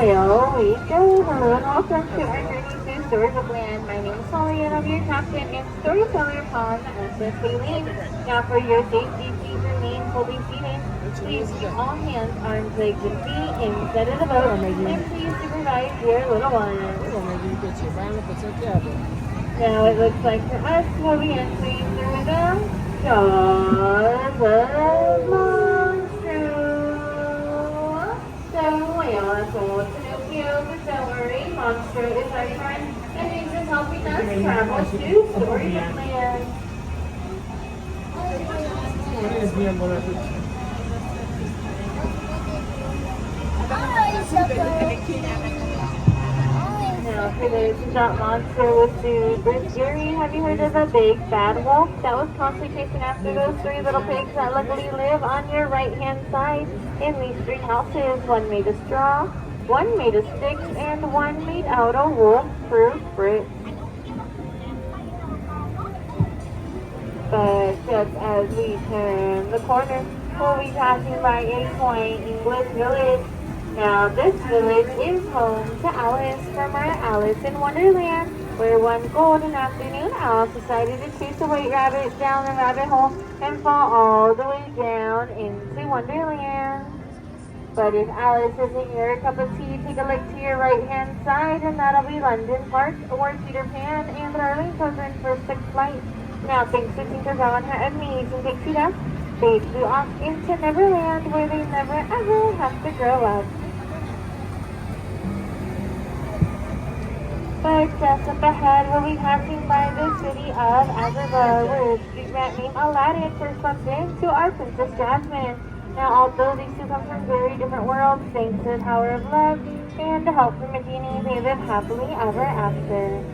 Well, we go. Hello and welcome to our journey through Storybook Land. My name is Holly and I'm your captain and storyteller upon the SS Baleen. Now for your safety, please remain fully seated. Please keep all hands, arms, legs, and feet inside of the boat. And please supervise your little ones. Now it looks like for us, we'll be entering through the jaws of Monstro. So, well, that's all it's Pinocchio, but don't worry, Monstro is our friend, and he's just helping us travel to Storybook Land. Now, for those who thought Monstro was super scary, have you heard of a big bad wolf that was constantly chasing after those three little pigs that luckily live on your right-hand side in these three houses? One made of straw, one made of sticks, and one made out of wolf-proof bricks. But just as we turn the corner, we'll be passing by a quaint English village. Now, this village is home to Alice from our Alice in Wonderland, where one golden afternoon Alice decided to chase a white rabbit down the rabbit hole and fall all the way down into Wonderland. But if Alice isn't your cup of tea, take a look to your right-hand side, and that'll be London Park, where Peter Pan and Darling Children first took flight. Now, thanks to Tinkerbell and her amazing pixie dust, they flew off into Neverland, where they never ever have to grow up. But just up ahead, we'll be passing by the city of Agrabah, where a street rat named Aladdin first bumped into our Princess Jasmine. Now, although these two come from very different worlds, thanks to the power of love and the help from a genie, they live happily ever after.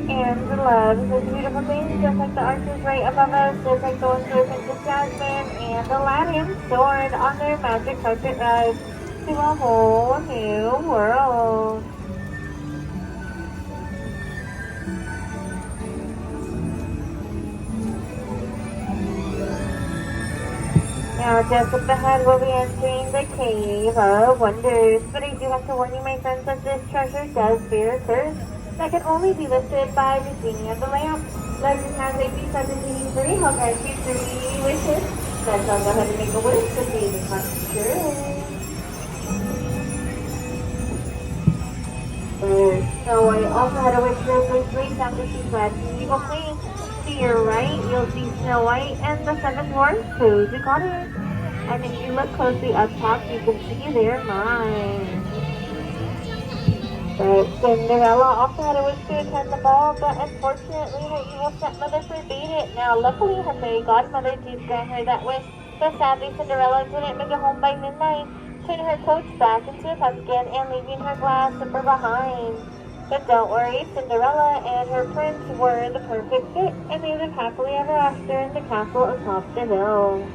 And the love is a beautiful thing, just like the arches right above us, just like the ones where Princess Jasmine and Aladdin soared on their magic carpet ride to a whole new world. Now, just up ahead, we'll be entering the Cave of Wonders. But I do have to warn you, my friends, that this treasure does bear a curse that can only be lifted by the genie of the lamp. Legend has it because the genie free, he'll grant you 3 wishes. Let's all go ahead and make a wish to see the come true. Snow White also had a wish for her place after she fled the evil queen. To your right, you'll see Snow White and the 7 dwarfs cozy cottage. And if you look closely up top, you can see their minds. But Cinderella also had a wish to attend the ball, but unfortunately her evil stepmother forbade it. Now, luckily her fairy godmother did grant her that wish, but sadly Cinderella didn't make it home by midnight, turning her coach back into a pumpkin and leaving her glass slipper behind. But don't worry, Cinderella and her prince were the perfect fit, and they lived happily ever after in the castle atop the hill.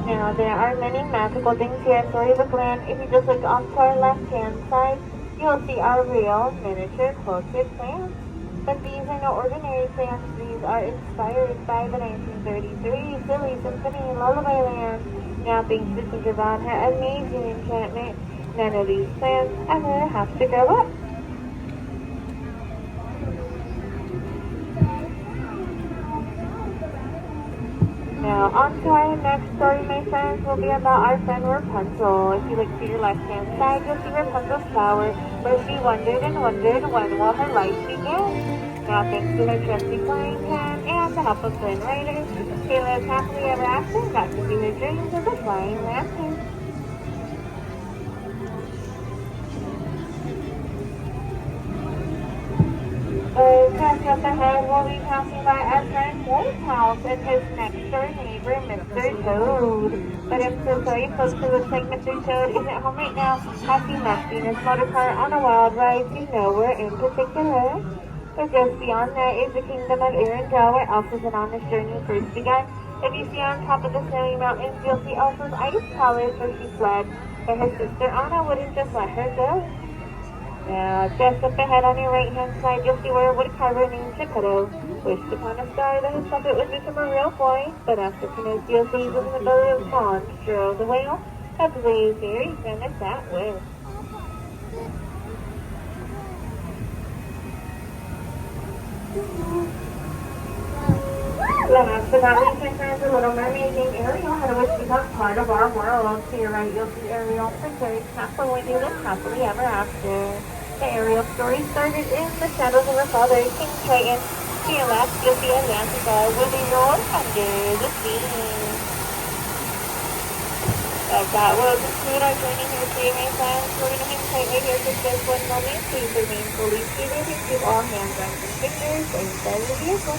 Now, there are many magical things here in Storybook Land. If you just look off to our left-hand side, you'll see our real miniature quilted plants. But these are no ordinary plants. These are inspired by the 1933 Silly Symphony in Lullaby Land. Now, thanks to Tinkerbell and her amazing enchantment, none of these plants ever have to grow up. Now, on to our next story, my friends, will be about our friend Rapunzel. If you look to your left-hand side, you'll see Rapunzel's flower, where she wondered and wondered when will her life begin. Now, thanks to her trusty flying pan and the help of Flynn Rider, she lives happily ever after and got to see her dreams as a flying lantern. Just up ahead, we'll be passing by our friend Wolf's house and his next-door neighbor, Mr. Toad. But I'm so sorry, folks, it looks like Mr. Toad isn't home right now, as he must be in his motor car on a wild ride to nowhere in particular. But just beyond that is the kingdom of Arendelle, where Elsa's and Anna's journey first began. If you see on top of the snowy mountains, you'll see Elsa's ice palace where she fled, but her sister Anna wouldn't just let her go. Now, just up ahead on your right-hand side, you'll see where a woodcarver named Geppetto wished upon a star that his puppet would become a real boy, but after Pinocchio seized him in the belly of Monstro the whale, a brave fairy finished that wish. Last but not least, my friends, the Little Mermaid named Ariel had a wish to become part of our world. To your right, you'll see Ariel, Princess, Castle, when you live happily ever after. The Ariel story started in the shadows of her father, King Triton. To your left, you'll see Atlantica, where they roll under the sea. But that will conclude our journey here today, my friends. We're going to hang tight right here for just one moment. Please remain fully seated and keep all hands, arms, and fingers inside the vehicle.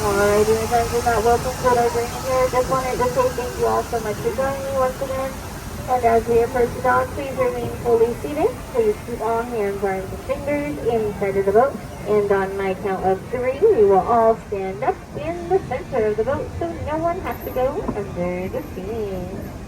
Alrighty, my friends, with that, will conclude our journey here. Just wanted to say thank you all so much for joining me once again. And as we approach the dawn, please remain fully seated. Please keep all hands, arms, and fingers inside of the boat. And on my count of 3, we will all stand up in the center of the boat so no one has to go under the sea.